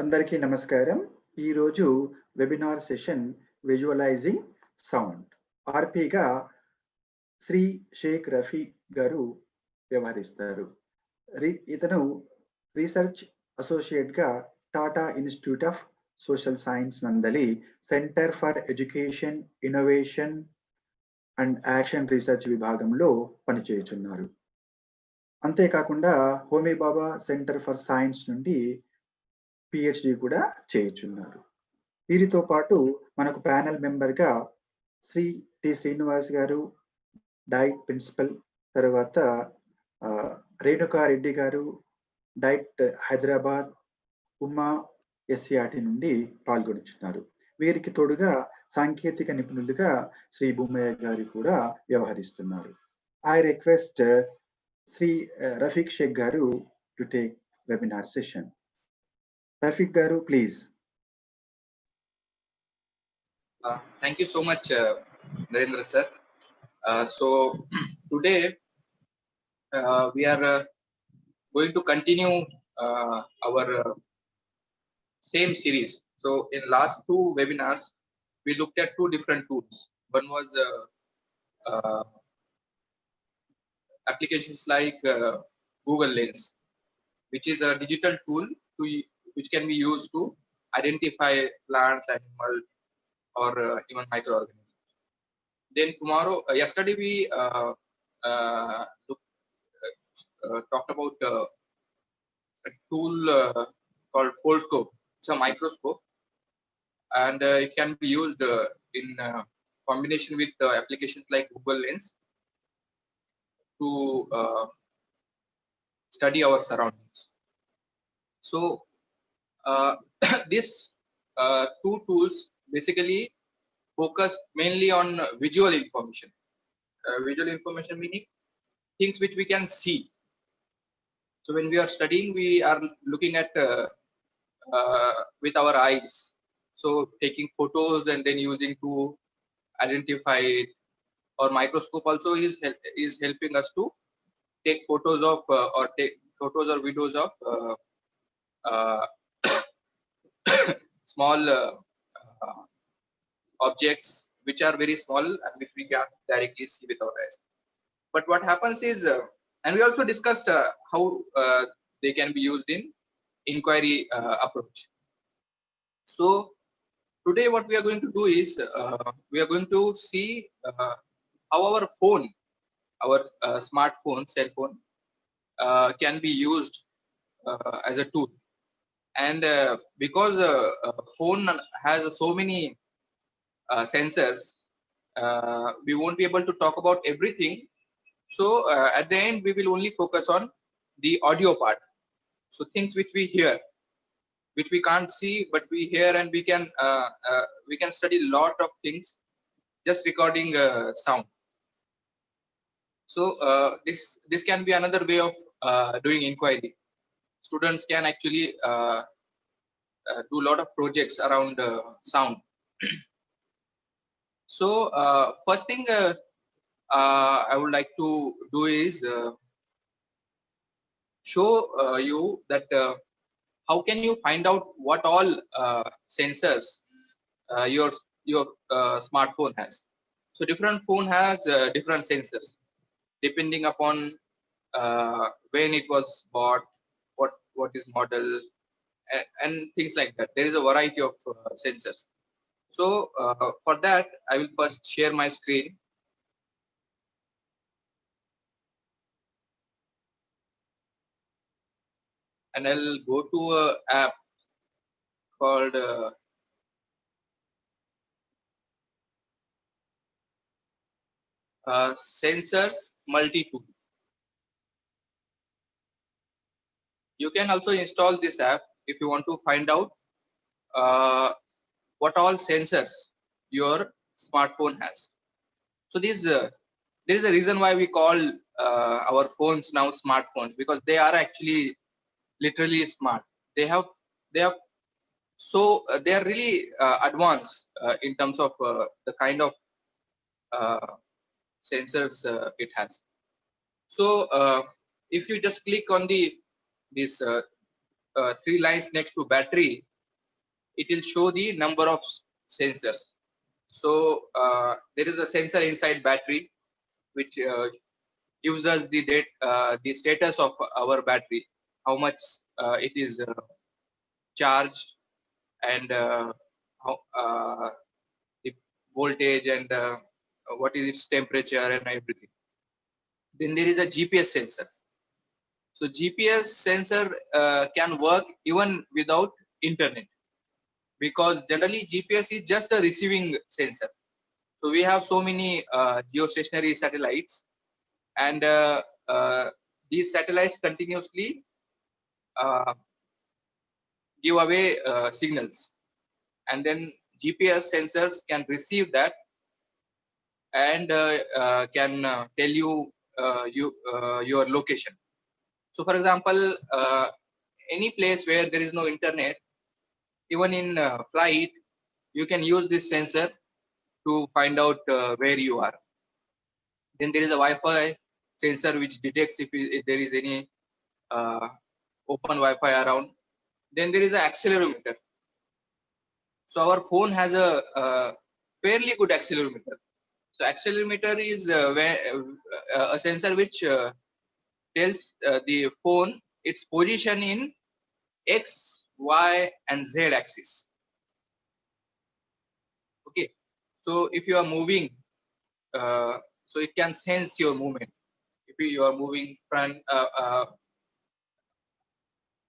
అందరికీ నమస్కారం. ఈరోజు వెబినార్ సెషన్ విజువలైజింగ్ సౌండ్ ఆర్‌పిగా శ్రీ షేక్ రఫీ గారు వ్యవహరిస్తారు. ఇతను రీసెర్చ్ అసోసియేట్‌గా Tata Institute of Social Science నందలి Centre for Education, Innovation and Action Research విభాగంలో పనిచేయుచున్నారు. అంతేకాకుండా Homi Bhabha Centre for Science నుండి పీహెచ్‌డీ కూడా చేయుచున్నారు. వీరితో పాటు మనకు ప్యానెల్ మెంబర్‌గా శ్రీ టి. శ్రీనివాస్ గారు, డైట్ ప్రిన్సిపల్, తర్వాత రేణుకా రెడ్డి గారు, డైట్ హైదరాబాద్, ఉమా ఎస్‌సిఆర్‌టి నుండి పాల్గొనుచున్నారు. వీరికి తోడుగా సాంకేతిక నిపుణులుగా శ్రీ భూమయ్య గారు కూడా వ్యవహరిస్తున్నారు. ఐ రిక్వెస్ట్ శ్రీ రఫీక్ షేక్ గారు to take webinar session. Rafiq Garu, please. Thank you so much, Narendra sir. So today we are going to continue our same series. So in last two webinars, we looked at two different tools. One was applications like Google Lens, which is a digital tool which can be used to identify plants, animals, or even microorganisms. Then yesterday we talked about a tool called Foldscope. It's a microscope, and it can be used in combination with applications like Google Lens to study our surroundings. So these two tools basically focus mainly on visual information. Visual information meaning things which we can see. So when we are studying, we are looking at with our eyes. So taking photos and then using to identify it. Or microscope also is helping us to take photos of or take photos or videos of small objects which are very small and which we can directly see with our eyes. But what happens is, and we also discussed how they can be used in inquiry approach. So today what we are going to do is, we are going to see how our phone, our smartphone, cell phone can be used as a tool. And because phone has so many sensors, we won't be able to talk about everything. So at the end, we will only focus on the audio part. So things which we hear, which we can't see, but we hear, and we can study a lot of things just recording sound. So this can be another way of doing inquiry. Students can actually do a lot of projects around sound. So first thing I would like to do is show you that how can you find out what all sensors your smartphone has. So different phone has different sensors depending upon when it was bought, what is model, and things like that. There is a variety of sensors. So for that, I will first share my screen. And I'll go to an app called Sensors Multi-Tool. You can also install this app if you want to find out what all sensors your smartphone has. So there is a reason why we call our phones now smartphones, because they are actually literally smart. They are really advanced in terms of the kind of sensors it has. So if you just click on these 3 lines next to battery, it will show the number of sensors. So there is a sensor inside battery which gives us the date, the status of our battery, how much it is charged, and how the voltage, and what is its temperature and everything. Then there is a GPS sensor. So GPS sensor can work even without internet, because generally GPS is just a receiving sensor. So we have so many geostationary satellites, and these satellites continuously give away signals, and then GPS sensors can receive that and can tell you your location. So for example, any place where there is no internet, even in flight, you can use this sensor to find out where you are. Then there is a Wi-Fi sensor which detects if there is any open Wi-Fi around. Then there is an accelerometer. So our phone has a fairly good accelerometer. So accelerometer is a sensor which tells the phone its position in X, Y, and Z axis. Okay. So if you are moving, so it can sense your movement. If you are moving front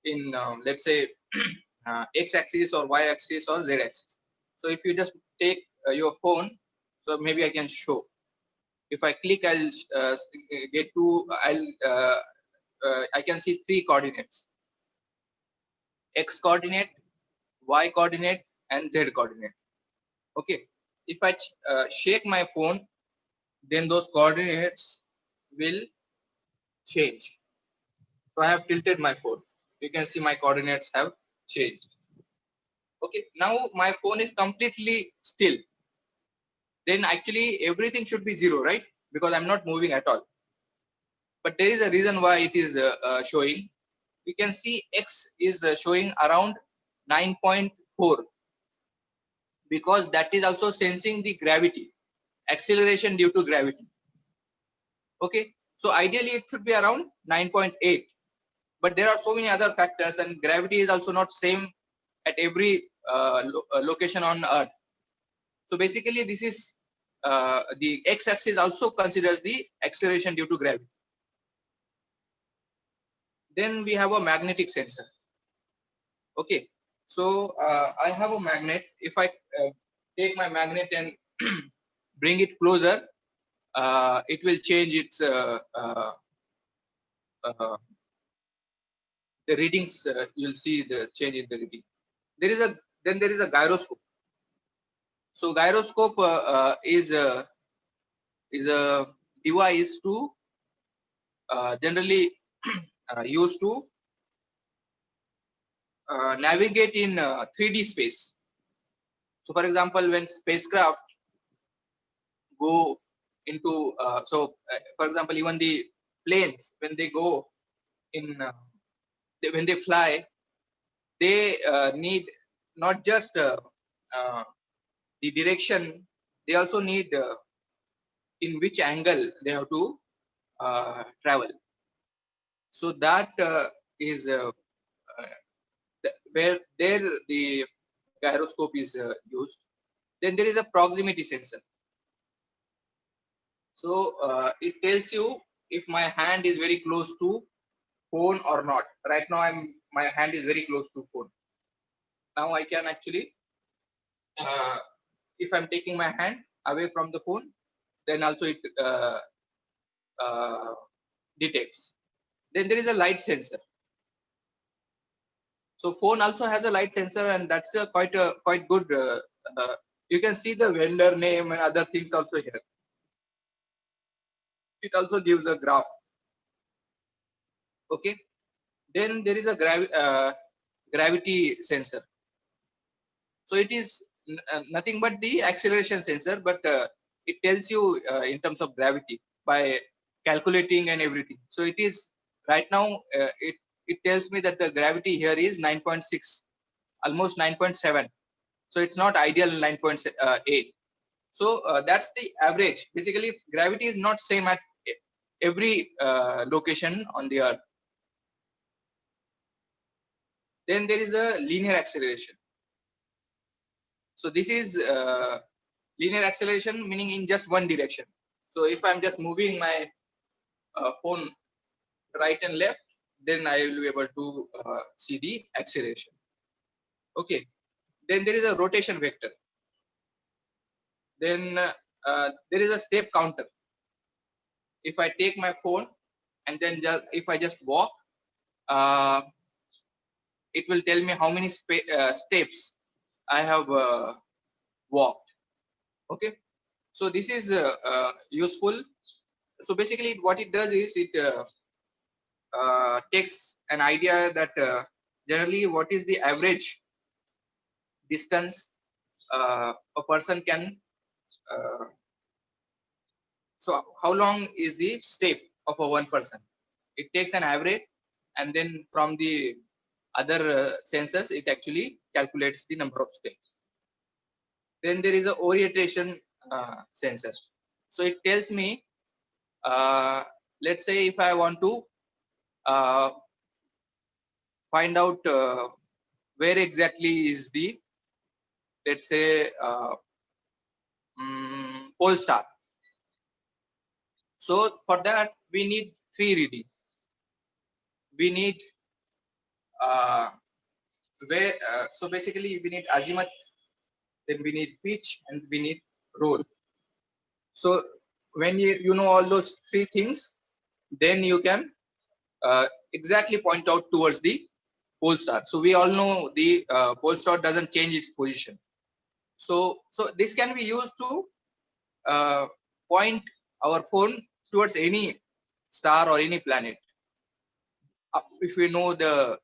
in let's say X axis or Y axis or Z axis. So if you just take your phone, so maybe I can show. If I click, I'll get to, I can see 3 coordinates: X coordinate, Y coordinate, and Z coordinate. Okay. If I shake my phone, then those coordinates will change. So I have tilted my phone. You can see my coordinates have changed. Okay. Now my phone is completely still. Then actually everything should be 0, right? Because I'm not moving at all. But there is a reason why it is showing. We can see X is showing around 9.4, because that is also sensing the gravity, acceleration due to gravity. Okay. So ideally it should be around 9.8. But there are so many other factors, and gravity is also not same at every location on Earth. So basically this is the x-axis also considers the acceleration due to gravity. Then we have a magnetic sensor. Okay, so I have a magnet. If I take my magnet and bring it closer, it will change its the readings. You'll see the change in the reading. There is a gyroscope. So gyroscope is a device to generally used to navigate in 3D space. So for example, when spacecraft go into for example, even the planes, when they go in when they fly, they need not just the direction, they also need in which angle they have to travel. So that is where there the gyroscope is used. Then there is a proximity sensor. So it tells you if my hand is very close to phone or not. Right now my hand is very close to phone. Now I can actually, if I'm taking my hand away from the phone, then also it detects. Then there is a light sensor. So phone also has a light sensor, and that's quite good. You can see the vendor name and other things also here. It also gives a graph. Okay. Then there is a gravity sensor. So it is nothing but the acceleration sensor, but it tells you in terms of gravity by calculating and everything. So it is right now it tells me that the gravity here is 9.6, almost 9.7. So it's not ideal 9.8. So that's the average. Basically, gravity is not same at every location on the earth. Then there is a linear acceleration. So this is linear acceleration, meaning in just one direction. So if I'm just moving my phone right and left, then I will be able to see the acceleration. Okay. Then there is a rotation vector. Then there is a step counter. If I take my phone and then if I just walk, it will tell me how many steps I have walked. Okay. So this is useful. So basically what it does is it takes an idea that generally what is the average distance a person can, so how long is the step of a one person? It takes an average, and then from the other sensors, it actually calculates the number of steps. Then there is a orientation sensor. So it tells me, let's say if I want to find out where exactly is the, let's say, pole star. So for that, we need 3 readings. We need so basically we need azimuth, then we need pitch, and we need roll. So when you know all those 3 things, then you can exactly point out towards the pole star. So we all know the pole star doesn't change its position. So this can be used to point our phone towards any star or any planet. If we know the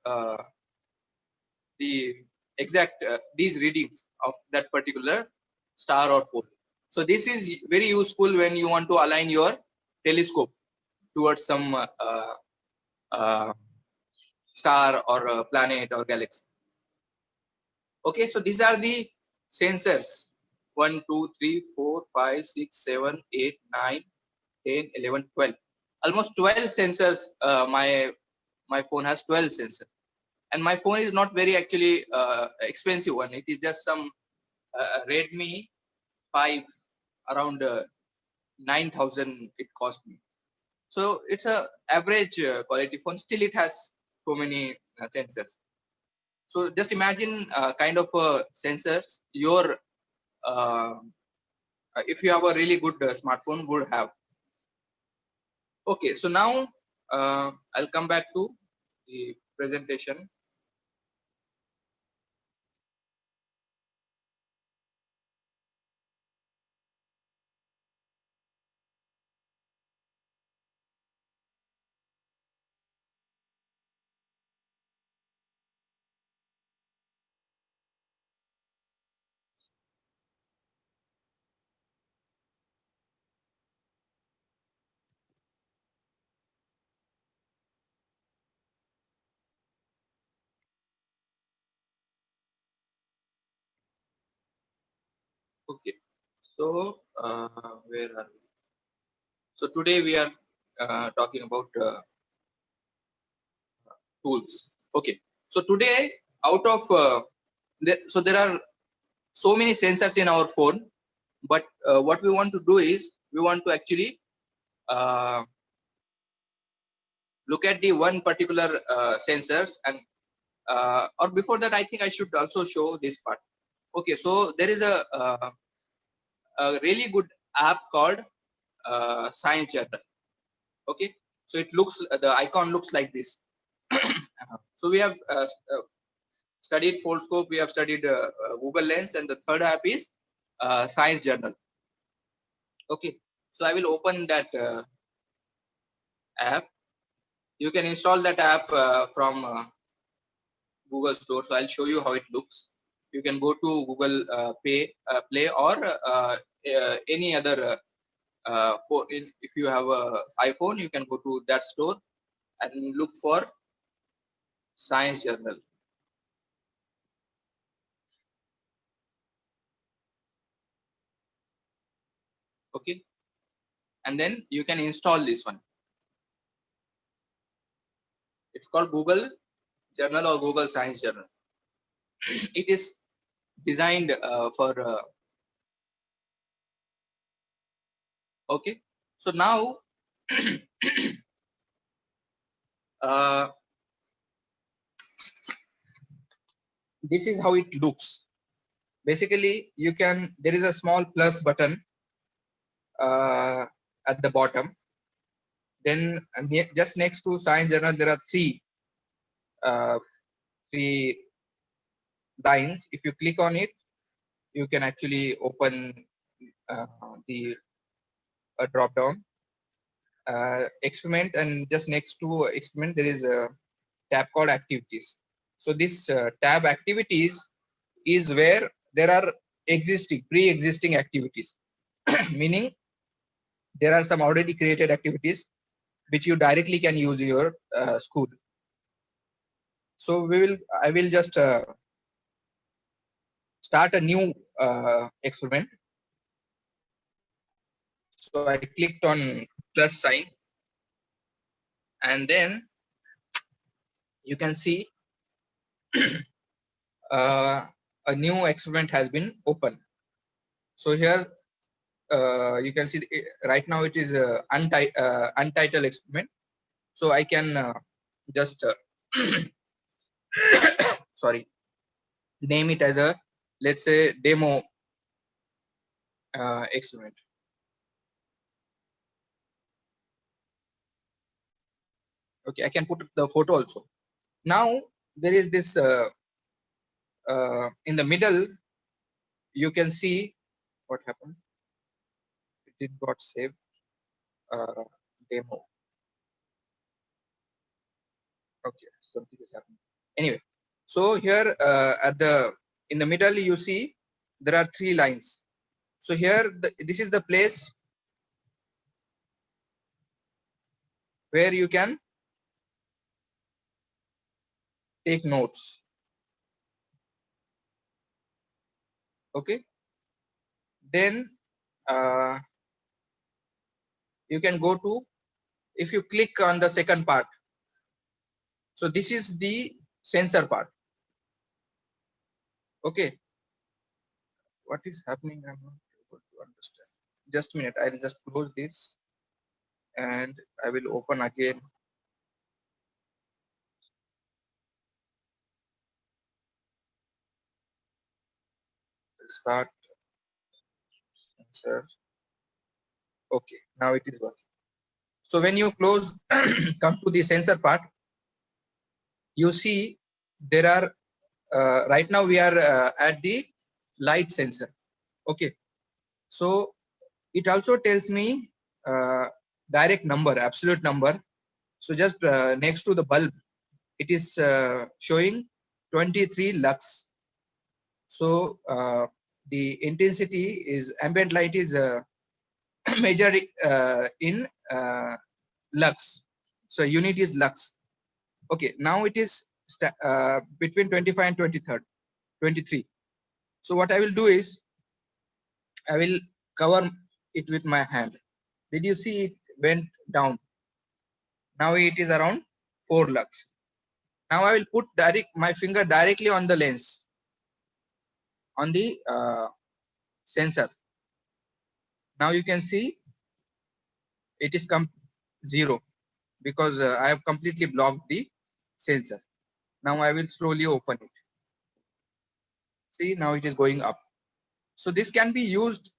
exact these readings of that particular star or pole. So this is very useful when you want to align your telescope towards some star or a planet or galaxy. Okay, so these are the sensors: 1, 2, 3, 4, 5, 6, 7, 8, 9, 10, 11, 12. Almost 12 sensors. My phone has 12 sensors, and my phone is not very actually expensive one. It is just some Redmi 5, around 9,000 it cost me. So it's a average quality phone. Still, it has so many sensors. So just imagine kind of sensors your if you have a really good smartphone would have. Okay, so now I'll come back to the presentation. Okay, so where are we? So today we are talking about tools. Okay, so today out of so there are so many sensors in our phone, but what we want to do is we want to actually look at the one particular sensors, and or before that I think I should also show this part. Okay, so there is a really good app called Science Journal. Okay, so it looks, the icon looks like this. So we have studied Foldscope, we have studied Google Lens, and the third app is Science Journal. Okay, so I will open that app. You can install that app from Google Store. So I'll show you how it looks. You can go to Google Play or any other phone. If you have an iPhone, you can go to that store and look for Science Journal. Okay, and then you can install this one. It's called Google Journal or Google Science Journal. It is designed for okay. So now this is how it looks. Basically, you can, there is a small plus button at the bottom. Then just next to Science Journal, there are three lines. If you click on it, you can actually open the drop down experiment, and just next to experiment there is a tab called activities. So this tab activities is where there are pre-existing activities, meaning there are some already created activities which you directly can use in your school. So I will just start a new experiment. So I clicked on plus sign, and then you can see a new experiment has been opened. So here you can see right now it is untitled experiment. So I can just sorry, name it as a, let's say, demo experiment. Okay, I can put the photo also. Now there is this in the middle, you can see what happened. It did got saved demo. Okay, something is happening. Anyway, so here in the middle you see there are three lines. So here this is the place where you can take notes. Okay, then you can go to, if you click on the second part, so this is the sensor part. Okay, what is happening? I'm not able to understand. Just a minute, I'll just close this and I will open again. Start sensor. Okay, now it is working. So when you close, come to the sensor part, you see there are right now we are at the light sensor. Okay, so it also tells me direct number, absolute number. So just next to the bulb, it is showing 23 lux. So the intensity is, ambient light is measured in lux. So unit is lux. Okay, now it is between 25 and 23. So what I will do is I will cover it with my hand. Did you see it went down? Now it is around 4 lux. Now I will put my finger directly on the lens, on the sensor. Now you can see it is 0 because I have completely blocked the sensor. Now I will slowly open it. See, now it is going up. So this can be used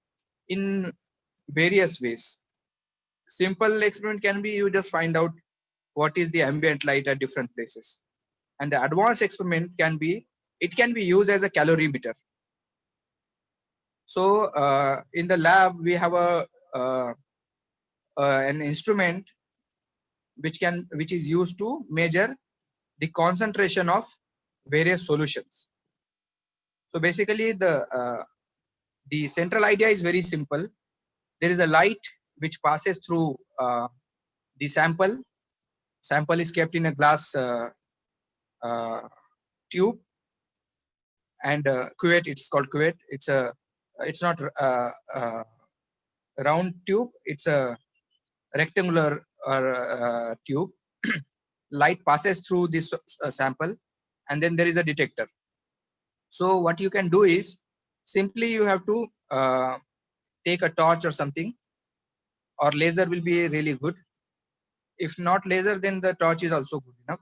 in various ways. Simple experiment can be, you just find out what is the ambient light at different places. And the advanced experiment can be, it can be used as a calorimeter. So in the lab, we have an instrument which is used to measure the concentration of various solutions. So basically the central idea is very simple. There is a light which passes through the sample. Sample is kept in a glass tube, and cuvette, it's called cuvette. It's not round tube. It's a rectangular tube. Light passes through this sample, and then there is a detector. So what you can do is simply you have to take a torch or something, or laser will be really good. If not laser, then the torch is also good enough.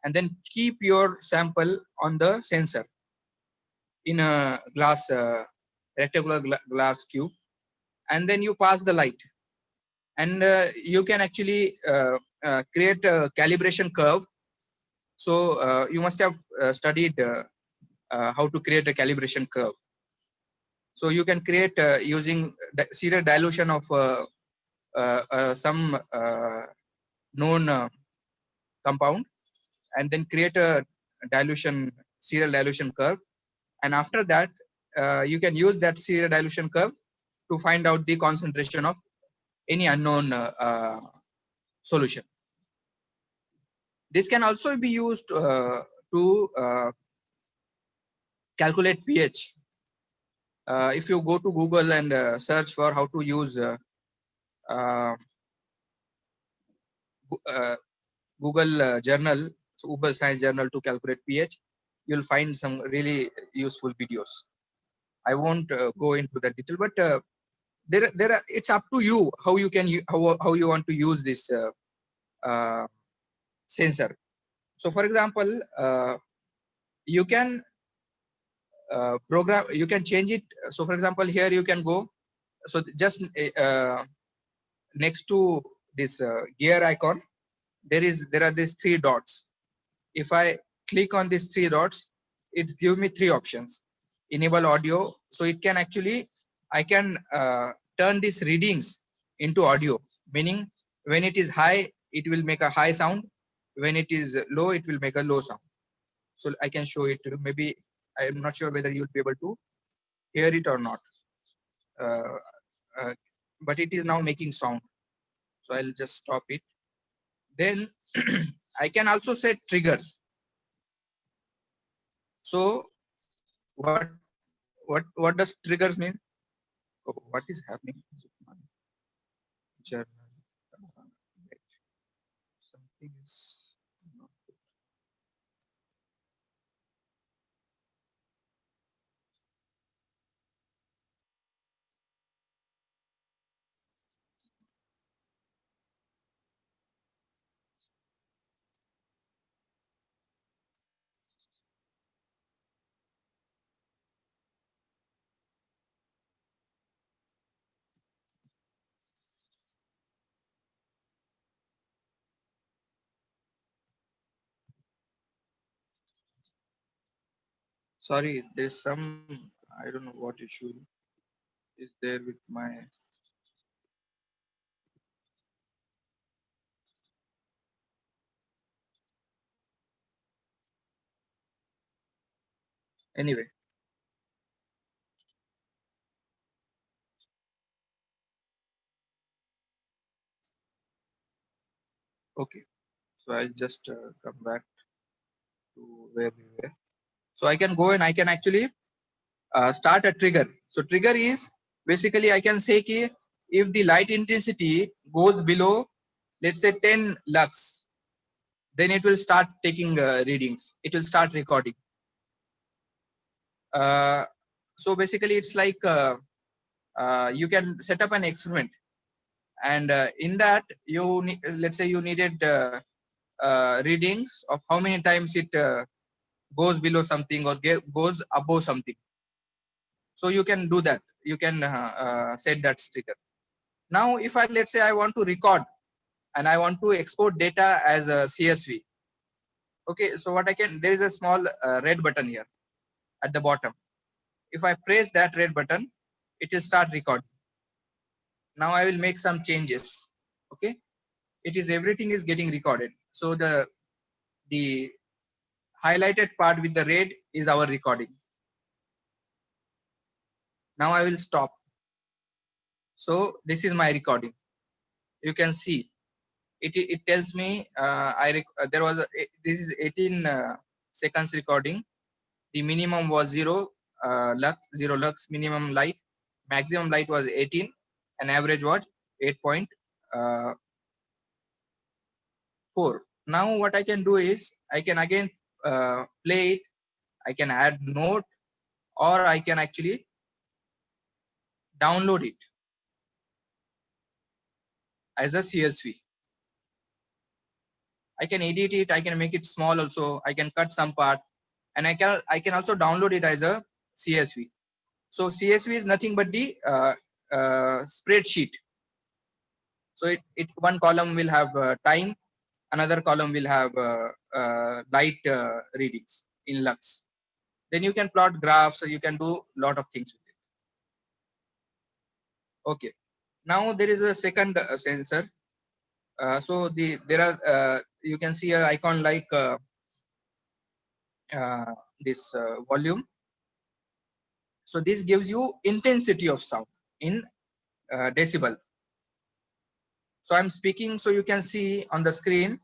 And then keep your sample on the sensor in a glass, rectangular glass cube, and then you pass the light. And you can actually create a calibration curve. So you must have studied how to create a calibration curve. So you can create using serial dilution of some known compound, and then create a serial dilution curve. And after that, you can use that serial dilution curve to find out the concentration of any unknown solution. This can also be used to calculate pH. If you go to Google and search for how to use Google journal, so Google Science Journal, to calculate pH, you'll find some really useful videos. I won't go into that detail, but it's up to you how you can how you want to use this sensor. So, for example, you can program, you can change it. So, for example, here you can go. So, just next to this gear icon, there are these 3 dots. If I click on these 3 dots, it gives me 3 options. Enable audio, so it can actually, I can turn these readings into audio, meaning when it is high, it will make a high sound. When it is low, it will make a low sound. So I can show it. Maybe I am not sure whether you'll be able to hear it or not. But it is now making sound. So I'll just stop it. Then I can also set triggers. So what does triggers mean? Oh, what is happening? Journal. Something is not good. Sorry, there's some, I don't know what issue is there with my. Anyway. Okay. So I'll just come back to where we were. So I can go and I can actually start a trigger. So trigger is basically, I can say ki if the light intensity goes below, let's say 10 lux, then it will start taking readings. It will start recording. So basically, it's like you can set up an experiment, and in that you need, let's say you needed readings of how many times it goes below something or goes above something. So you can do that. You can set that trigger. Now, if let's say I want to record and I want to export data as a CSV. Okay, so what I can, there is a small red button here at the bottom. If I press that red button, it will start recording. Now I will make some changes. Okay, everything is getting recorded. So the highlighted part with the red is our recording. Now I will stop. So this is my recording. You can see it tells me there was this is 18 seconds recording. The minimum was 0 lux, minimum light. Maximum light was 18. and average was 8.4. Now what I can do is I can again play it. I can add note, or I can actually download it as a CSV. I can edit it. I can make it small also. I can cut some part, and I can also download it as a CSV. So CSV is nothing but the spreadsheet. So one column will have time, another column will have light readings in lux. Then you can plot graphs, so you can do a lot of things with it. Okay. Now there is a second sensor. So there are you can see an icon like this volume. So this gives you intensity of sound in decibel. So I'm speaking, so you can see on the screen,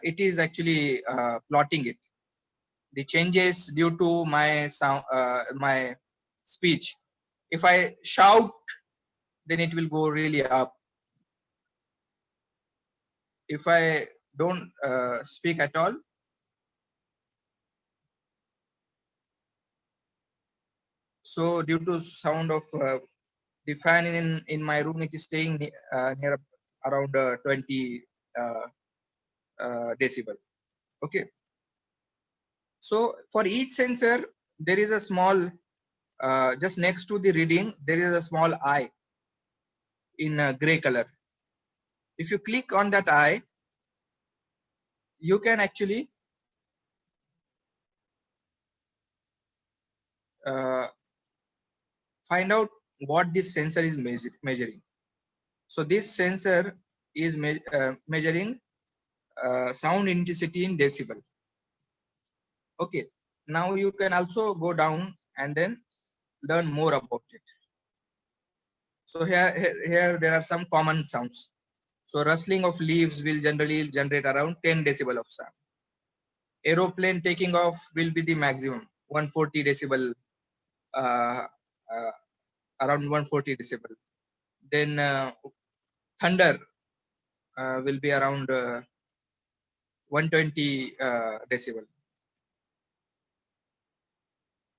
it is actually plotting it. The changes due to my sound, my speech. If I shout, then it will go really up. If I don't speak at all, so due to sound of the fan in my room, it is staying near around 20 decibel. Okay. So for each sensor, there is a small, just next to the reading, there is a small eye in gray color. If you click on that eye, you can actually find out what this sensor is measuring. So this sensor is measuring sound intensity in decibel. Okay. Now you can also go down and then learn more about it. So here there are some common sounds. So rustling of leaves will generally generate around 10 decibel of sound. Aeroplane taking off will be the maximum, 140 decibel, around 140 decibel. Then thunder will be around 120 decibel.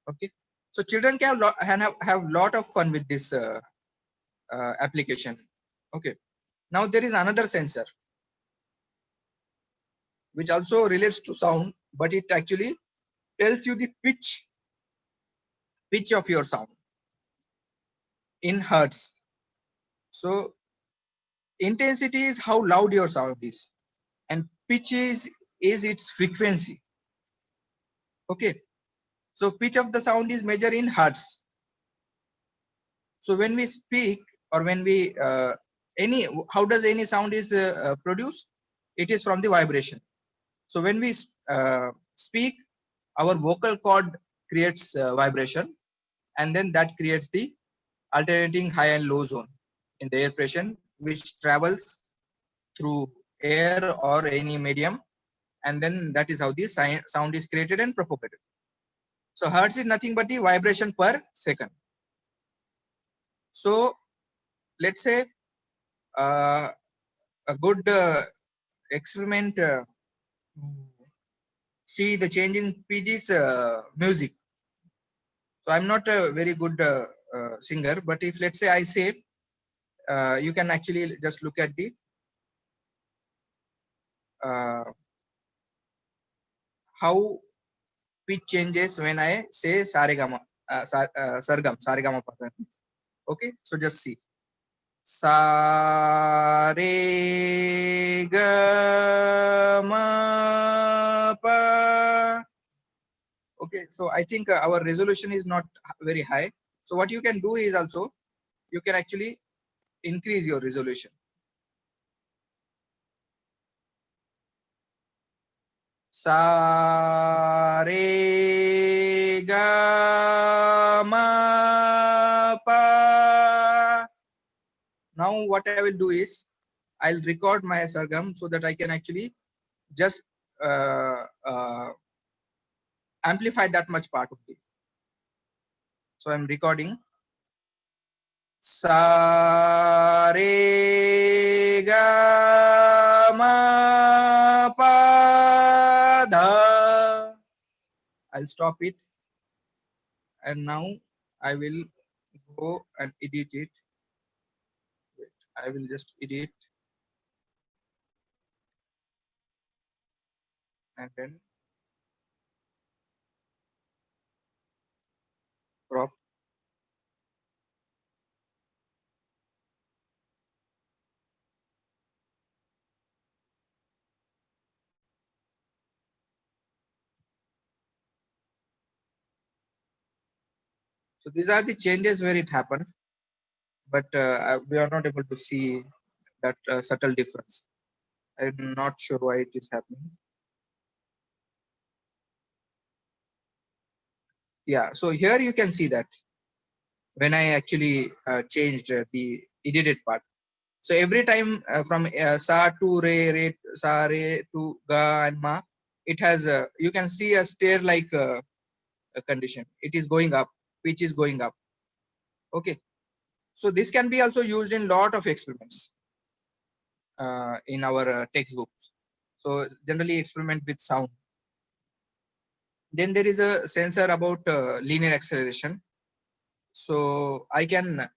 Okay, so children can have lot of fun with this application. Okay, now there is another sensor which also relates to sound, but it actually tells you the pitch of your sound in hertz. So intensity is how loud your sound is, and pitch is its frequency. Okay, so pitch of the sound is measured in hertz. So when we speak, or when we how does any sound is produced? It is from the vibration. So when we speak, our vocal cord creates vibration, and then that creates the alternating high and low zone in the air pressure, which travels through air or any medium, and then that is how the sound is created and propagated. So hertz is nothing but the vibration per second. So let's say a good experiment, see the change in pitch is music. So I'm not a very good singer, but if let's say I say, you can actually just look at the how pitch changes when I say saregama, sargam, saregama. Okay, so just see. Saregama. Okay, so I think our resolution is not very high. So what you can do is also, you can actually increase your resolution. Saregama. Now what I will do is, I'll record my sargam so that I can actually just amplify that much part of it. So I'm recording. sa re ga ma pa dha. I'll stop it, and now I will go and edit it. I will just edit and then crop. So these are the changes where it happened, but we are not able to see that subtle difference. I'm not sure why it is happening. Yeah, so here you can see that when I actually changed the edited part. So every time from sa to re sa re to ga and ma, it has you can see a stair like a condition. It is going up, pitch is going up. Okay, so this can be also used in lot of experiments in our textbooks. So generally experiment with sound. Then there is a sensor about linear acceleration. So I can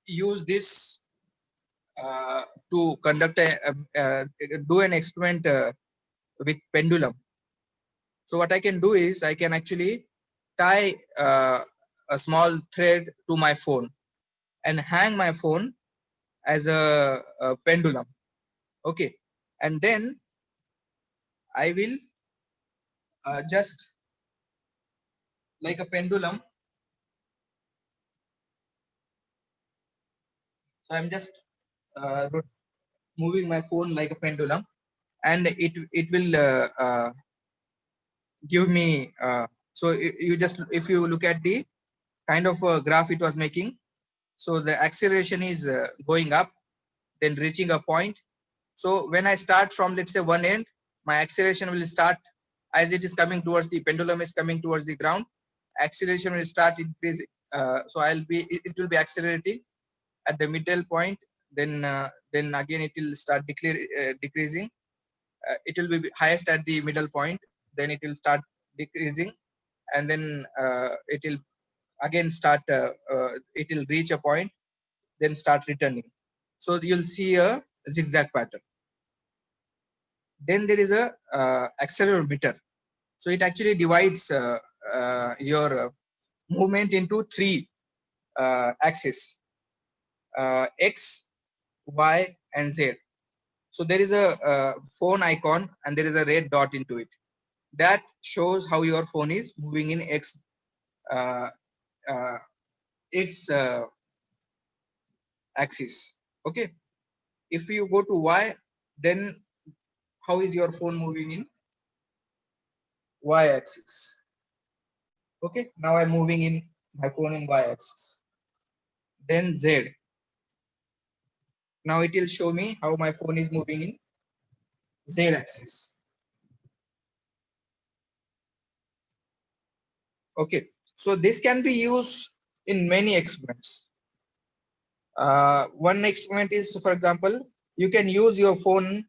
use this to conduct do an experiment with pendulum. So what I can do is I can actually tie a small thread to my phone and hang my phone as a pendulum. Okay, and then I will just like a pendulum. So I'm just moving my phone like a pendulum, and it will give me. So you just if you look at the kind of graph it was making, so the acceleration is going up, then reaching a point. So when I start from let's say one end, my acceleration will start as it is coming towards the pendulum is coming towards the ground. Acceleration will start increasing. So it will be accelerating at the middle point. Then again it will start decreasing. It will be highest at the middle point. Then it will start decreasing, and then it will again start. It will reach a point, then start returning. So you'll see a zigzag pattern. Then there is a accelerometer. So it actually divides your movement into three axes: X, Y, and Z. So there is a phone icon and there is a red dot into it. That shows how your phone is moving in X uh, axis. Okay. If you go to Y, then how is your phone moving in Y axis? Okay. Now I'm moving in my phone in Y axis. Then Z. Now it will show me how my phone is moving in Z axis. Okay. So this can be used in many experiments. One experiment is, for example, you can use your phone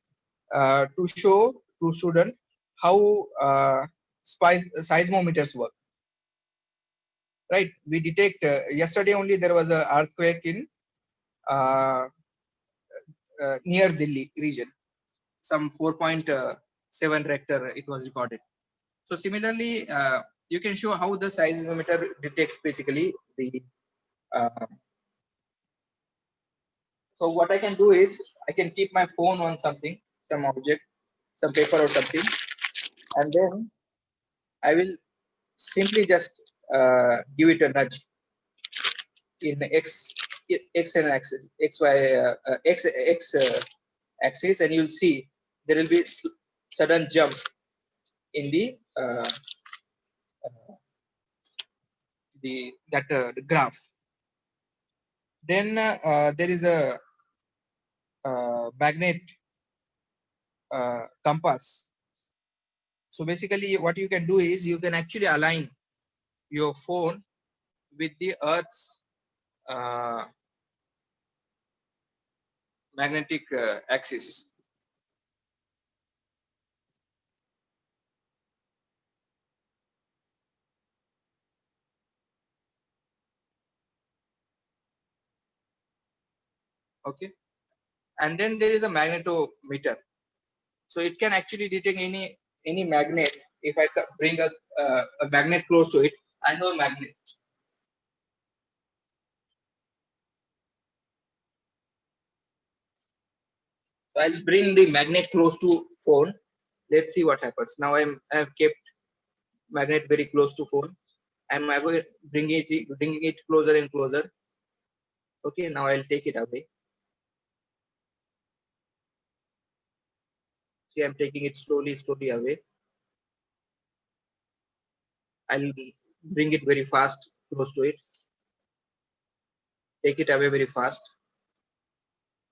to show to student how seismometers work. Right? We detect yesterday only there was an earthquake in near Delhi region. Some 4.7 Richter it was recorded. So similarly, you can show how the seismometer detects basically the. So what I can do is I can keep my phone on something, some object, some paper or something, and then I will simply just give it a nudge in x and axis, x axis, and you'll see there will be sudden jump in the the graph. Then there is a magnet compass. So basically what you can do is you can actually align your phone with the Earth's magnetic axis. Okay, and then there is a magnetometer, so it can actually detect any magnet. If I bring a magnet close to it, I have a magnet. So I'll bring the magnet close to phone. Let's see what happens. Now I have kept magnet very close to phone. I'm going bringing it closer and closer. Okay, now I'll take it away. See, I'm taking it slowly away. I'll bring it very fast close to it. Take it away very fast.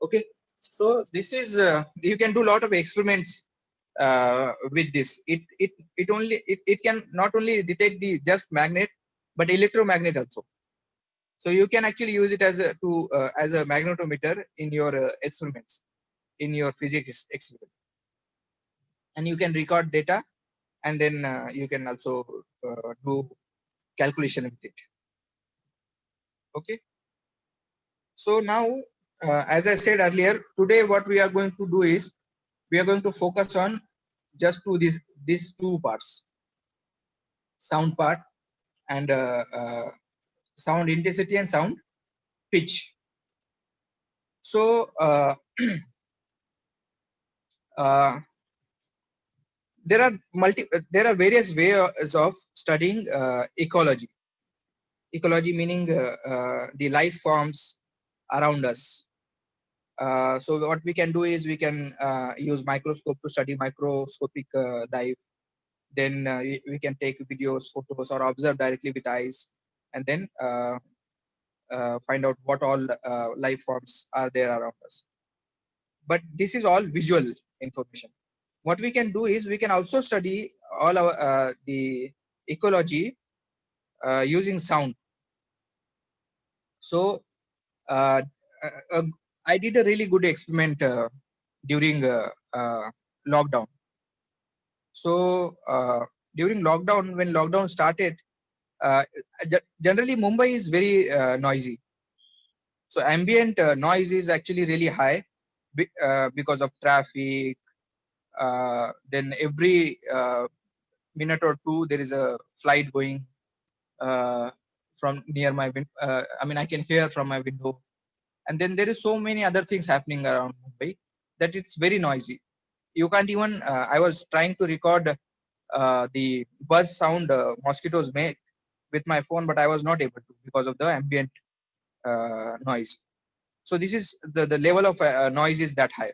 Okay, so this is you can do a lot of experiments with this. It can not only detect the just magnet but electromagnet also. So you can actually use it as a magnetometer in your experiments, in your physics experiment, and you can record data, and then you can also do calculation with it. Okay, so now as I said earlier, today what we are going to do is we are going to focus on just these two parts, sound part and sound intensity and sound pitch. So there are various ways of studying ecology. Ecology meaning the life forms around us. So what we can do is we can use microscope to study microscopic life. Then we can take videos, photos, or observe directly with eyes, and then find out what all life forms are there around us. But this is all visual information. What we can do is we can also study all our the ecology using sound. So uh, I did a really good experiment during lockdown. So during lockdown, when lockdown started, generally Mumbai is very noisy. So ambient noise is actually really high because of traffic. Then every minute or two there is a flight going from near my window. I mean, I can hear from my window, and then there is so many other things happening around Mumbai that it's very noisy. You can't even. I was trying to record the buzz sound mosquitoes make with my phone, but I was not able to because of the ambient noise. So this is the level of noise is that high.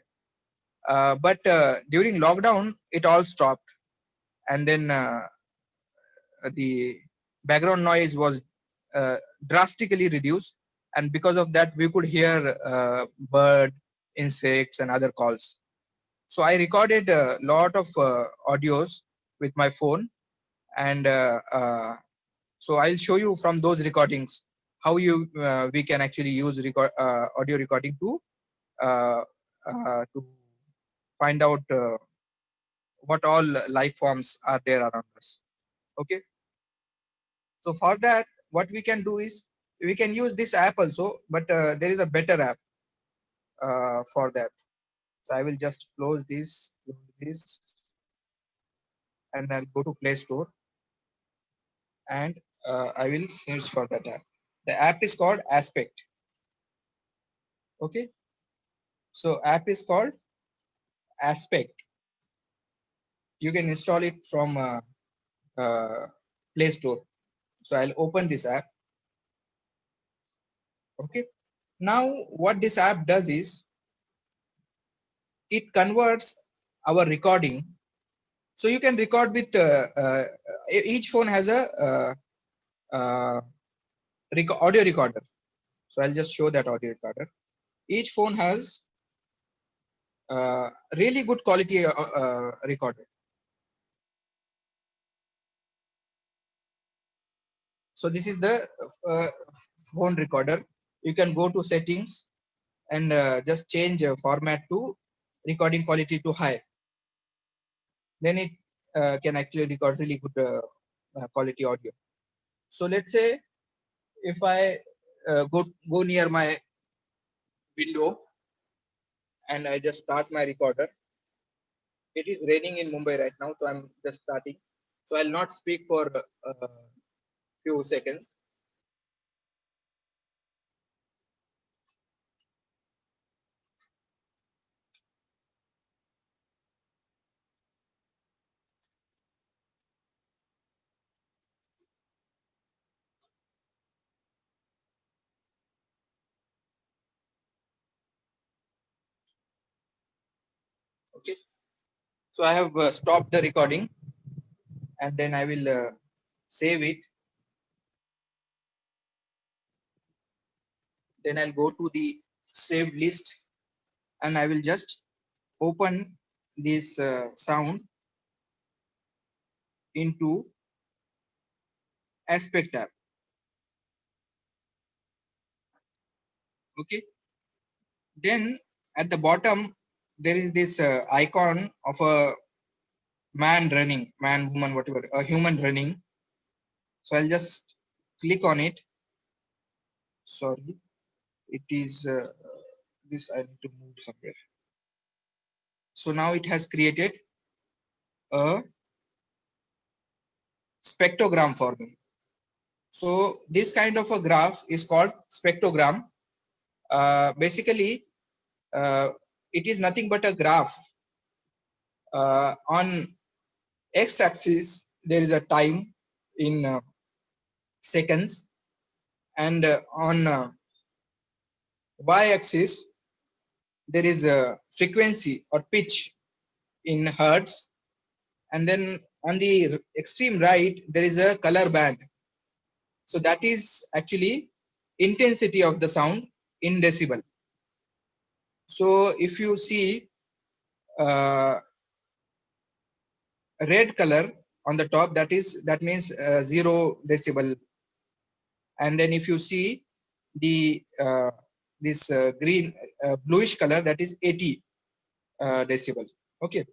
But during lockdown, it all stopped, and then the background noise was drastically reduced, and because of that, we could hear bird, insects, and other calls. So I recorded a lot of audios with my phone, and so I'll show you from those recordings how we can actually use audio recording to find out what all life forms are there around us. Okay, so for that, what we can do is we can use this app also, but there is a better app for that. So I will just close this, and I'll go to Play Store, and I will search for that app. The app is called Aspect. Okay, so app is called Aspect. You can install it from Play Store. So I'll open this app. Okay, now what this app does is it converts our recording. So you can record with each phone has a audio recorder. So I'll just show that audio recorder. Each phone has really good quality recorder. So this is the phone recorder. You can go to settings and just change format to recording quality to high. Then it can actually record really good quality audio. So let's say if I go near my window and I just start my recorder. It is raining in Mumbai right now, so I'm just starting. So I'll not speak for a few seconds. Okay. So I have stopped the recording, and then I will save it. Then I'll go to the saved list, and I will just open this sound into Aspect app. Okay. Then at the bottom there is this icon of a man running, man, woman, whatever, a human running. So I'll just click on it. Sorry, it is this. I need to move somewhere. So now it has created a spectrogram for me. So this kind of a graph is called spectrogram. Basically, it is nothing but a graph. On x-axis, there is a time in seconds, and on y-axis, there is a frequency or pitch in hertz, and then on the extreme right, there is a color band. So that is actually intensity of the sound in decibel. So if you see red color on the top, that means 0 decibel. And then if you see the this green bluish color, that is 80 decibel. Okay.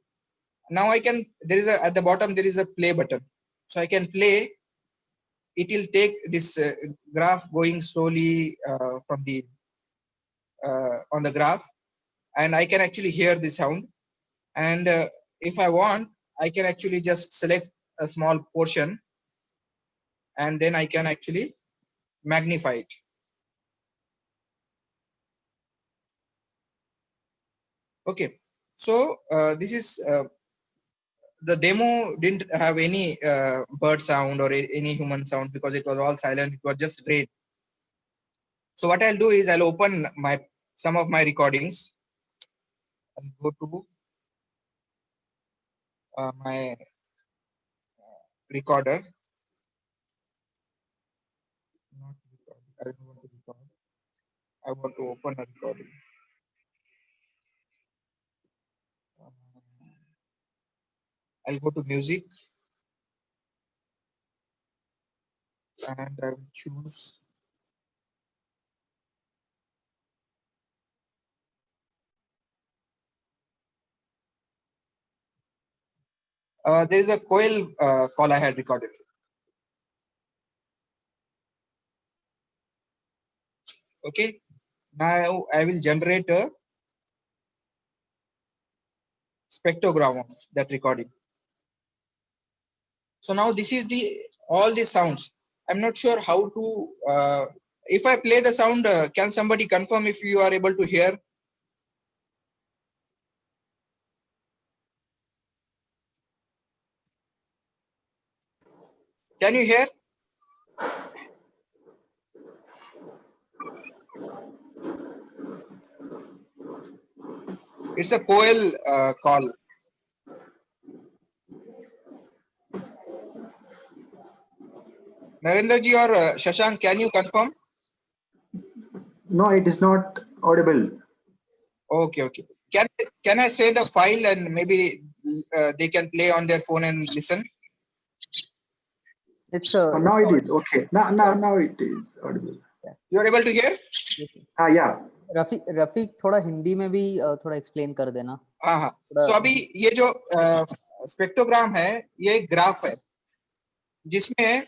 Now I can, there is a, at the bottom there is a play button, so I can play. It will take this graph going slowly from the on the graph, and I can actually hear the sound. And if I want, I can actually just select a small portion, and then I can actually magnify it. Okay, so this is the demo didn't have any bird sound or any human sound because it was all silent. It was just rain. So what I'll do is I'll open some of my recordings and go to my recorder. Not record. I don't want to record. I want to open a recording. I'll go to music and I will choose there is a Coil call I had recorded. Okay, now I will generate a spectrogram of that recording. So now this is all the sounds. I'm not sure how to. If I play the sound, can somebody confirm if you are able to hear? Can you hear? It's a Coil call. Narendra ji or Shashank, can you confirm? No, it is not audible. Okay, okay. Can I say the file and maybe they can play on their phone and listen? It's Now it is okay. Now it is audible. You are able to hear? Yeah. Rafiq थोड़ा हिंदी में भी थोड़ा explain कर देना. हाँ हाँ. So अभी ये जो स्पेक्ट्रोग्राम है ये एक ग्राफ है जिसमें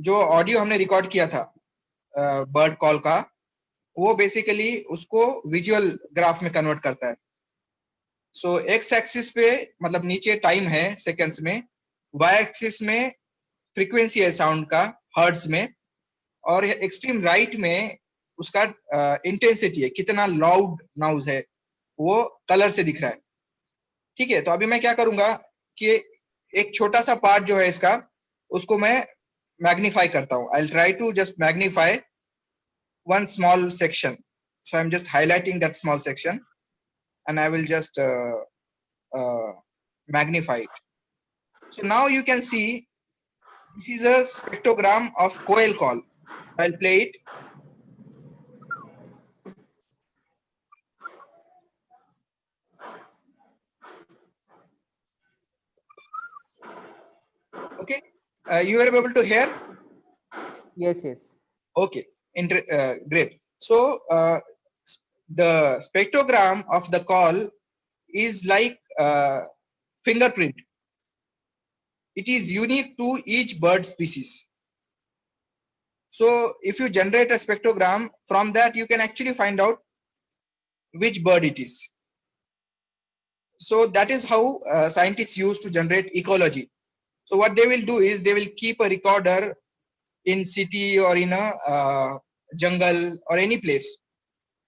जो ऑडियो हमने रिकॉर्ड किया था बर्ड कॉल का, वो बेसिकली उसको विजुअल ग्राफ में कन्वर्ट करता है. सो एक्स एक्सिस पे मतलब नीचे टाइम है सेकंड्स में, वाई एक्सिस में फ्रीक्वेंसी है साउंड का हर्ट्ज में, और एक्सट्रीम राइट में उसका इंटेंसिटी है, कितना लाउड नाउज है वो कलर से दिख रहा है. ठीक है, तो अभी मैं क्या करूंगा कि एक छोटा सा पार्ट जो है इसका उसको मैं मैग्नीफाई करता हूं. I will try to just magnify one small section. So I am just highlighting that small section and I will just magnify it. So now you can see this is a spectrogram of coil call. I'll play it. Okay, you are able to hear? Yes, yes. Okay, great. So the spectrogram of the call is like fingerprint. It is unique to each bird species. So if you generate a spectrogram, from that you can actually find out which bird it is. So that is how scientists use to generate ecology. So what they will do is they will keep a recorder in city or in a jungle or any place,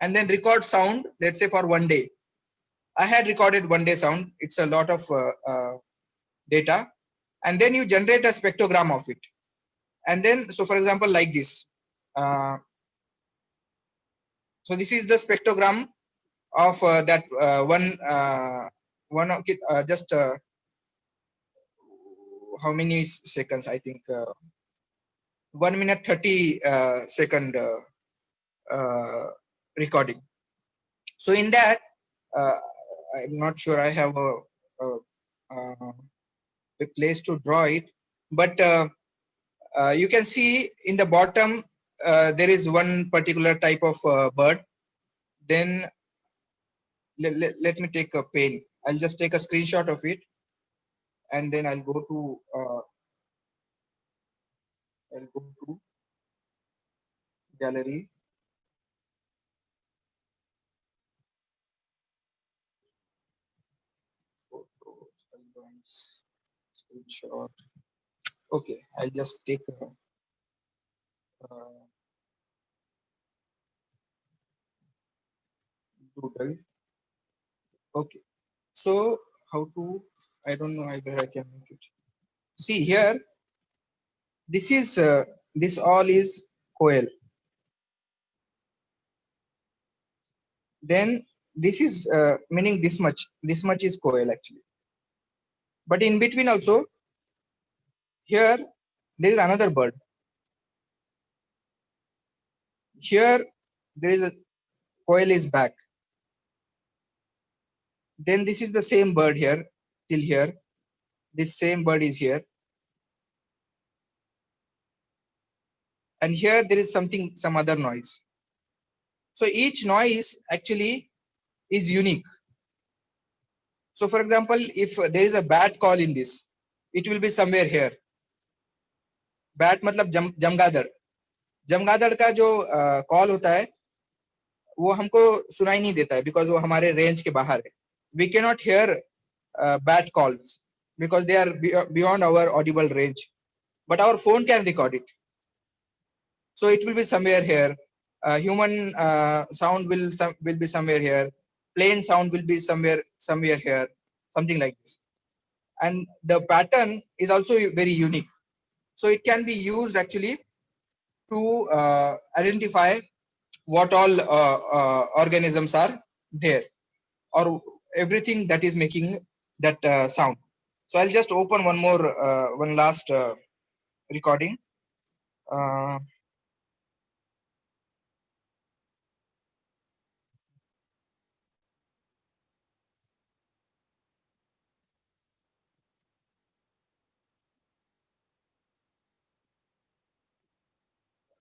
and then record sound, let's say for one day. I had recorded one day sound. It's a lot of data. And then you generate a spectrogram of it. And then, so for example, like this. So this is the spectrogram of that just how many seconds? I think 1 minute 30 second recording. So in that, I'm not sure I have a place to draw it, but you can see in the bottom there is one particular type of bird. Then let me take a pen. I'll just take a screenshot of it, and then I'll go to gallery. Photos, albums, screenshot. Okay, I'll just take a doodle. Okay, so how to, I don't know either I can make it. See here, this is this all is coil. Then this is meaning this much is coil actually. But in between also, here there is another bird. Here there is a coil is back. Then this is the same bird here till here. This same bird is here. And here there is something, some other noise. So each noise actually is unique. So for example, if there is a bat call in this, it will be somewhere here. Bat मतलब जमगादड़. जमगादड़ का जो call होता है वो हमको सुनाई नहीं देता है because वो हमारे रेंज के बाहर है. We cannot hear bat calls because they are beyond our audible range. But our phone can record it. So it will be somewhere here. Human sound will be somewhere here. Plane sound will be somewhere here. Something like this. And the pattern is also very unique. So it can be used actually to identify what all organisms are there, or everything that is making that sound. So I'll just open one more, one last recording.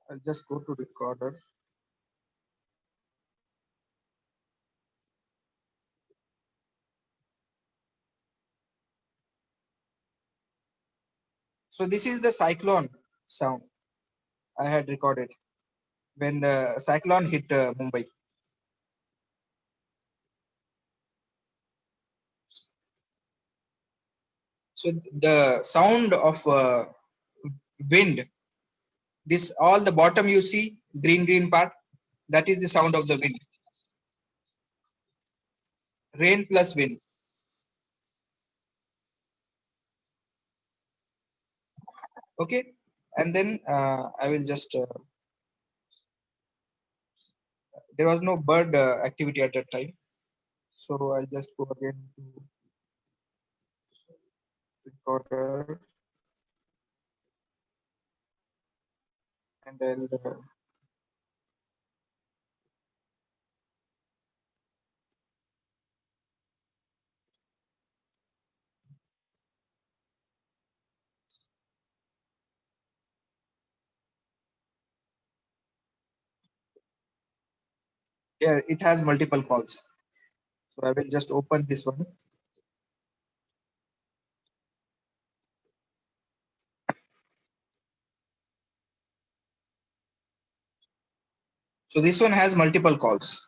I'll just go to recorder. So this is the cyclone sound I had recorded when the cyclone hit Mumbai. So the sound of wind, this all the bottom you see, green part, that is the sound of the wind. Rain plus wind. Okay, and then I will just there was no bird activity at that time, so I'll just go again to recorder and then yeah, it has multiple calls. So I will just open this one. So this one has multiple calls.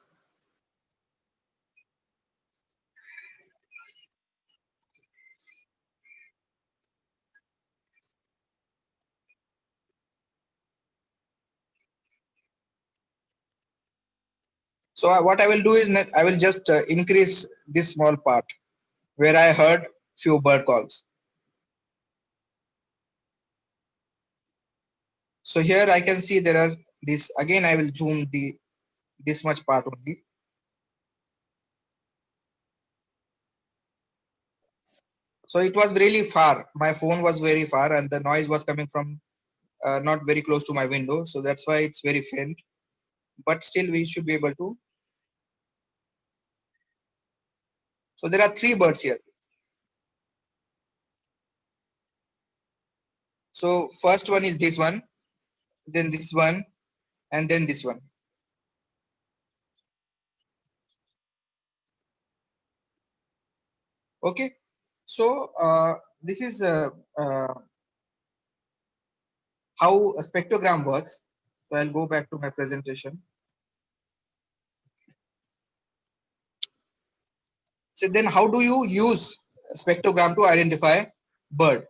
So what I will do is I will just increase this small part where I heard few bird calls. So here I can see there are this, again I will zoom this much part only. So it was really far. My phone was very far and the noise was coming from not very close to my window. So that's why it's very faint. But still we should be able to. So there are 3 birds here. So first one is this one, then this one, and then this one. Okay. So this is how a spectrogram works. So I'll go back to my presentation. So then how do you use spectrogram to identify bird?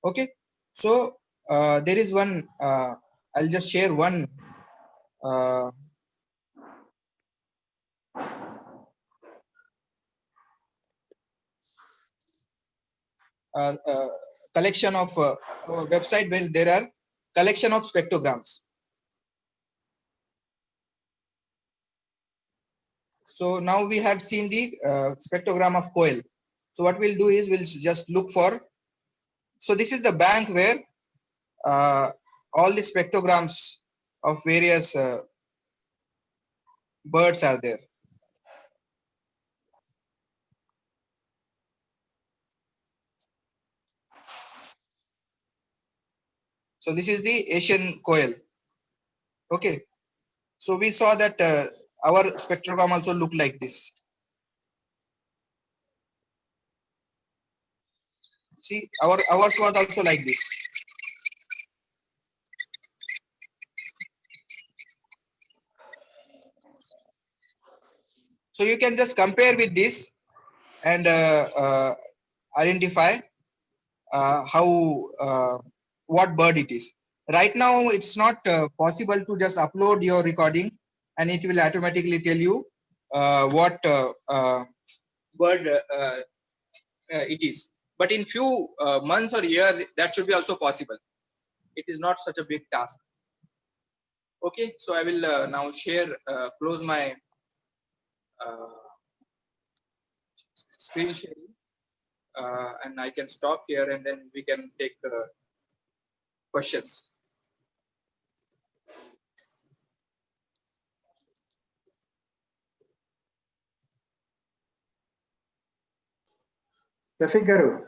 Okay. So there is one, I'll just share one collection of website where there are collection of spectrograms. So now we have seen the spectrogram of coil. So what we'll do is we'll just look for. So this is the bank where all the spectrograms of various birds are there. So this is the Asian coil. Okay. So we saw that our spectrogram also looked like this. See, ours was also like this. So you can just compare with this and identify how what bird it is. Right now, it's not possible to just upload your recording and it will automatically tell you what bird it is. But in few months or years, that should be also possible. It is not such a big task. Okay, so I will now share, close my screen sharing, and I can stop here and then we can take questions. Rafiq Garu.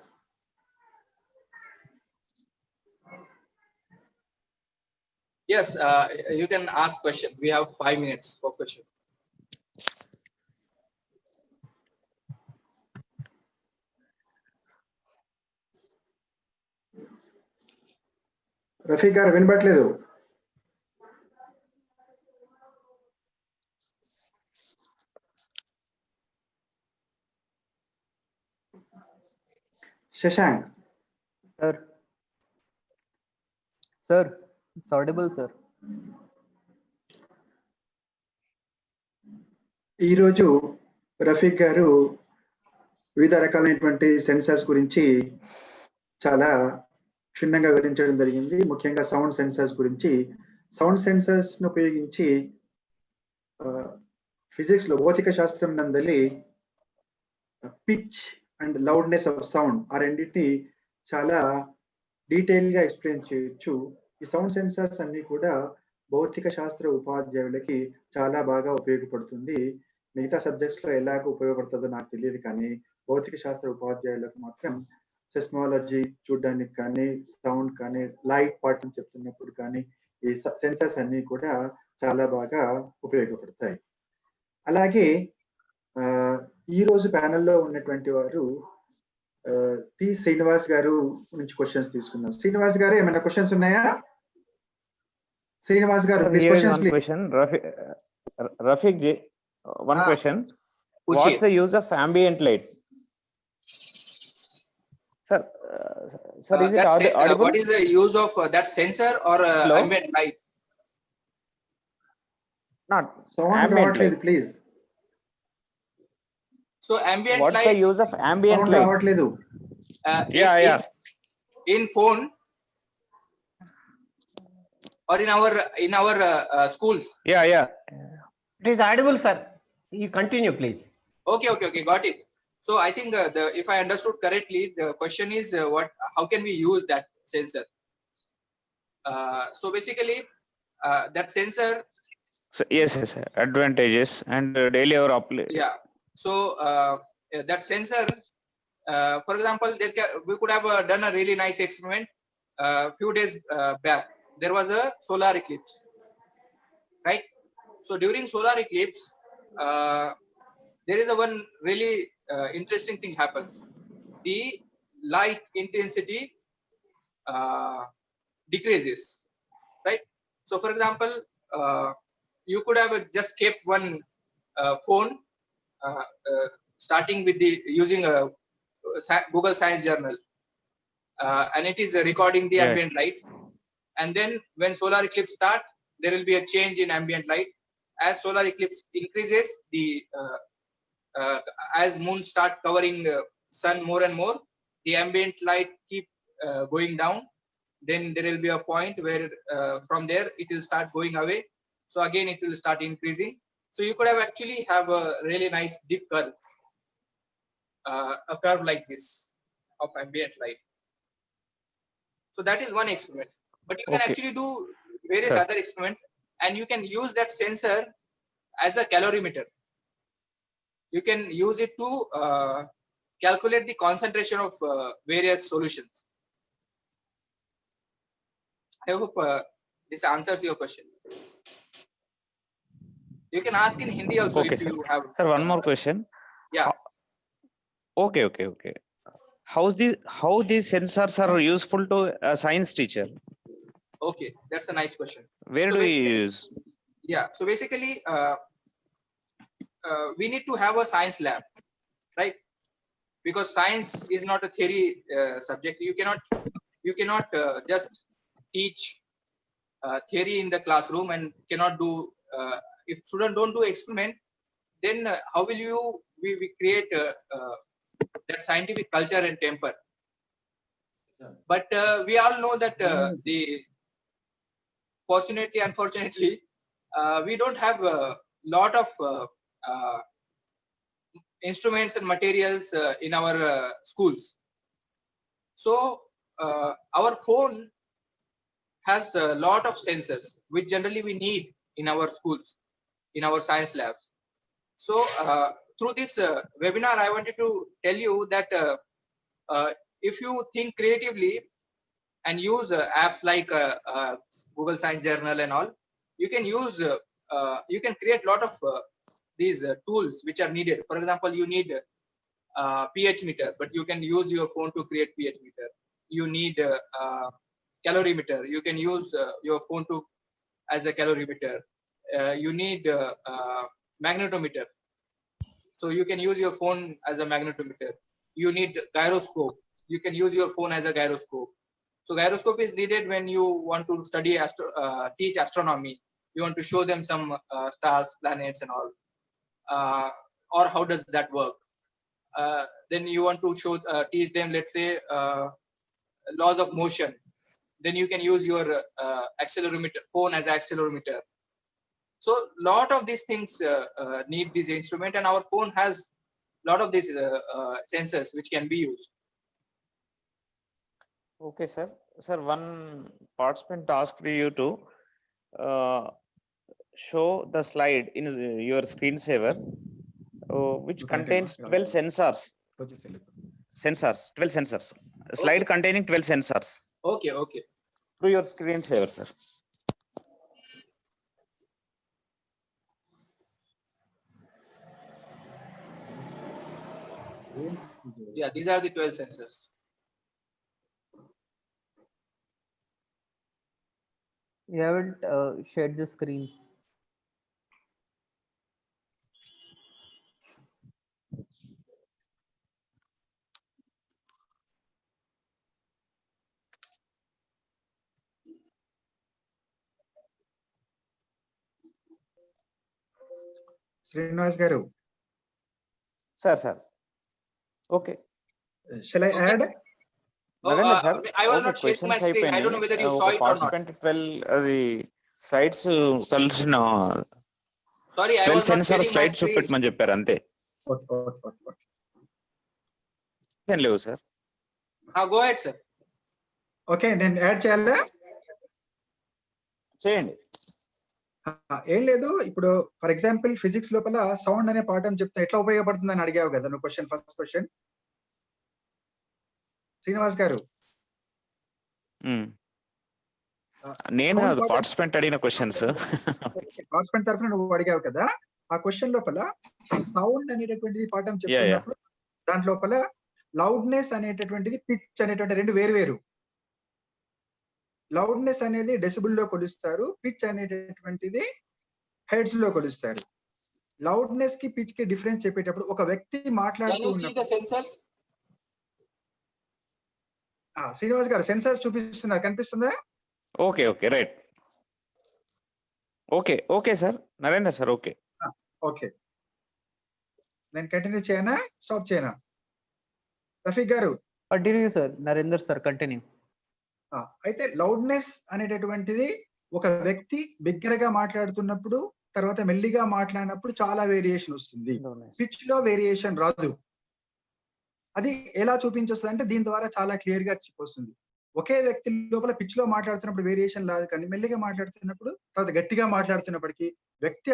Yes, you can ask question. We have 5 minutes for question. Rafiq గారు వినబట్లేదు. Shashank. Sir. Sir, it's audible, sir. ఈరోజు రఫీక్ గారు వివిధ రకాలైనటువంటి sensors గురించి చాలా క్షుణ్ణంగా వివరించడం జరిగింది. ముఖ్యంగా సౌండ్ సెన్సార్స్ గురించి. సౌండ్ సెన్సార్స్ ను ఉపయోగించి ఫిజిక్స్ లో భౌతిక శాస్త్రం నందలి pitch and loudness of sound ఆ రెండింటిని చాలా డీటెయిల్ గా ఎక్స్ప్లెయిన్ చేయొచ్చు. ఈ సౌండ్ సెన్సార్స్ అన్ని కూడా భౌతిక శాస్త్ర ఉపాధ్యాయులకి చాలా బాగా ఉపయోగపడుతుంది. మిగతా సబ్జెక్ట్స్ లో ఎలాగ ఉపయోగపడుతుందో నాకు తెలియదు, కానీ భౌతిక శాస్త్ర ఉపాధ్యాయులకు మాత్రం సెస్మాలజీ చూడడానికి కానీ, సౌండ్ కానీ, లైట్ పాఠం చెప్తున్నప్పుడు కానీ ఈ సెన్సార్స్ అన్ని కూడా చాలా బాగా ఉపయోగపడతాయి. అలాగే ఈ రోజు ప్యానెల్లో ఉన్నటువంటి వారు టి శ్రీనివాస్ గారు నుంచి క్వశ్చన్స్ తీసుకున్నాం. శ్రీనివాస్ గారు ఏమైనా క్వశ్చన్స్ ఉన్నాయా? శ్రీనివాస్ గారు, Rafiq ji, one question. What's the use of ambient light? Sir, is it audible? What is the use of that sensor or ambient light? Not sound light, please. So ambient what's light. What's the use of ambient light? Yeah. In phone or in our schools. Yeah. It is audible, sir. You continue, please. Okay. Got it. So I think if I understood correctly, the question is how can we use that sensor? So basically, that sensor. So, yes. Advantages and daily our Yeah. So that sensor, for example, we could have done a really nice experiment few days back. There was a solar eclipse, right? So during solar eclipse, there is one really interesting thing happens. The light intensity decreases, right? So for example, you could have just kept one phone starting with using a Google Science Journal, and it is recording the ambient light. And then when solar eclipse start, there will be a change in ambient light. As solar eclipse increases, as moon start covering sun more and more, the ambient light keep going down. Then there will be a point where from there it will start going away. So again it will start increasing. So you could have actually have a really nice deep curve, a curve like this of ambient light. So that is one experiment. But you can actually do various other experiments, and you can use that sensor as a calorimeter. You can use it to calculate the concentration of various solutions. I hope this answers your question. You can ask in Hindi also if you have. Sir, one more question. Yeah. Okay. How these sensors are useful to a science teacher? Okay, that's a nice question. Where do we use? Yeah, so basically, we need to have a science lab, right? Because science is not a theory subject. You cannot just teach theory in the classroom and cannot do. If students don't do experiment, then how will we create that scientific culture and temper? But we all know that fortunately, unfortunately, we don't have a lot of instruments and materials in our schools. So our phone has a lot of sensors, which generally we need in our schools, in our science labs. So through this webinar, I wanted to tell you that if you think creatively and use apps like Google Science Journal and all, you can use, you can create a lot of these tools which are needed. For example, you need pH meter, but you can use your phone to create pH meter. You need calorimeter. You can use your phone to as a calorimeter. You need magnetometer. So you can use your phone as a magnetometer. You need gyroscope. You can use your phone as a gyroscope. So gyroscope is needed when you want to study teach astronomy. You want to show them some stars, planets, and all. Or how does that work? Then you want to show teach them, let's say, laws of motion. Then you can use your accelerometer, phone as an accelerometer. So lot of these things need this instrument, and our phone has lot of these sensors which can be used. Okay, sir. Sir, one participant asked you to show the slide in your screensaver, which contains 12 sensors. 12 sensors. Slide containing 12 sensors. Okay, okay. Through your screensaver, sir. Yeah, these are the 12 sensors. You haven't shared the screen. Srinivas garu. Sir. Okay. Shall I add? Narendra, sir. I was Okay, not sharing my questions screen. I don't know whether you saw it or not. Participant 12 the slides కలిసిన Sorry, I 12 was not sensor sharing my slides screen. చూపెట్టమని చెప్పారు అంతే. Okay. లేవు sir. Go ahead, sir. Okay, నేను add చేయాలా? చేయండి. ఏం లేదు, ఇప్పుడు ఫర్ ఎగ్జాంపుల్ ఫిజిక్స్ లోపల సౌండ్ అనే పాఠం చెప్తే ఎట్లా ఉపయోగపడుతుంది అని అడిగావు కదా నువ్వు క్వశ్చన్, ఫస్ట్ క్వశ్చన్ శ్రీనివాస్ గారు. నేను కాదు, పార్టిసిపెంట్ అడిగిన క్వశ్చన్స్. పార్టిసిపెంట్ తరఫున నువ్వు అడిగావు కదా, ఆ క్వశ్చన్ లోపల సౌండ్ అనేటటువంటిది పాఠం చెప్తున్నప్పుడు దాంట్ లోపల లౌడ్నెస్ అనేటటువంటిది, పిచ్ అనేటువంటి రెండు వేరు వేరు. లౌడ్నెస్ అనేది డెసిబుల్ లో కొలుస్తారు, పిచ్ అనేటటువంటిది హెడ్స్ లో కొలుస్తారు. లౌడ్నెస్ కి పిచ్ కి డిఫరెన్స్ చెప్పేటప్పుడు ఒక వ్యక్తి మాట్లాడుతూ శ్రీనివాస్ గారు సెన్సార్స్ చూపిస్తున్నారు, కనిపిస్తుందా? Okay right. Okay sir. Narendra sir okay. నేను కంటిన్యూ చేయనా, స్టాప్ చేయనా? రఫీక్ గారు continue sir. Narender sir continue. అయితే లౌడ్నెస్ అనేటటువంటిది ఒక వ్యక్తి బిగ్గరగా మాట్లాడుతున్నప్పుడు, తర్వాత మెల్లిగా మాట్లాడినప్పుడు చాలా వేరియేషన్ వస్తుంది. పిచ్ లో వేరియేషన్ రాదు. అది ఎలా చూపించొస్తుంది అంటే దీని ద్వారా చాలా క్లియర్ గా వస్తుంది. ఒకే వ్యక్తి లోపల పిచ్ లో మాట్లాడుతున్నప్పుడు వేరియేషన్ రాదు, కానీ మెల్లిగా మాట్లాడుతున్నప్పుడు, తర్వాత గట్టిగా మాట్లాడుతున్నప్పటికీ వ్యక్తి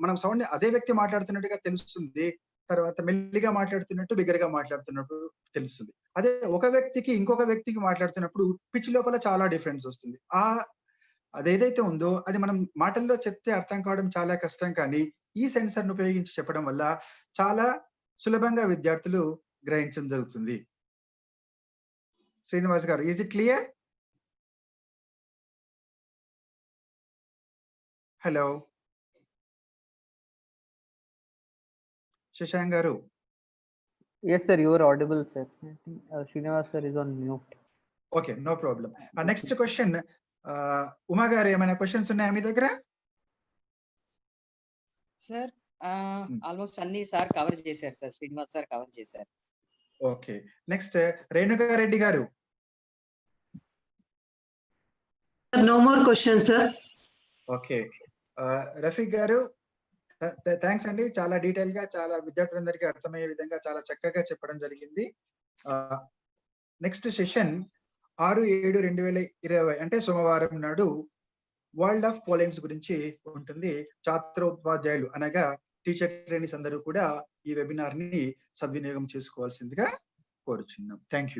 మనం సౌండ్ అదే వ్యక్తి మాట్లాడుతున్నట్టుగా తెలుస్తుంది, తర్వాత మెల్లిగా మాట్లాడుతున్నట్టు బిగ్గరగా మాట్లాడుతున్నప్పుడు తెలుస్తుంది. అదే ఒక వ్యక్తికి ఇంకొక వ్యక్తికి మాట్లాడుతున్నప్పుడు పిచ్ లోపల చాలా డిఫరెన్స్ వస్తుంది. అదేదైతే ఉందో అది మనం మాటల్లో చెప్తే అర్థం కావడం చాలా కష్టం, కానీ ఈ సెన్సర్ ను ఉపయోగించి చెప్పడం వల్ల చాలా సులభంగా విద్యార్థులు గ్రహించడం జరుగుతుంది. శ్రీనివాస్ గారు, is it clear? Hello Shashank గారు. Yes sir, you are audible sir. I think Srinivas sir is on mute. Okay, no problem. Next question, Uma garu, ఏమైనా క్వశ్చన్స్ ఉన్నాయా మీ దగ్గర? సార్ ఆల్మోస్ట్ అన్ని సార్ కవర్ చేశారు సార్, శ్రీనివాస్ సార్ కవర్ చేశారు. Okay, next Renuka Reddy గారు. No more questions sir. Okay, Rafiq గారు thanks అండి, చాలా డీటెయిల్ గా, చాలా విద్యార్థులందరికీ అర్థమయ్యే విధంగా చాలా చక్కగా చెప్పడం జరిగింది. నెక్స్ట్ సెషన్ 6/7/2020 అంటే సోమవారం నాడు వరల్డ్ ఆఫ్ పోలెండ్స్ గురించి ఉంటుంది. ఛాత్రోపాధ్యాయులు అనగా టీచర్ ట్రైనీస్ అందరూ కూడా ఈ వెబినార్ ని సద్వినియోగం చేసుకోవాల్సిందిగా కోరుచున్నాం. Thank you.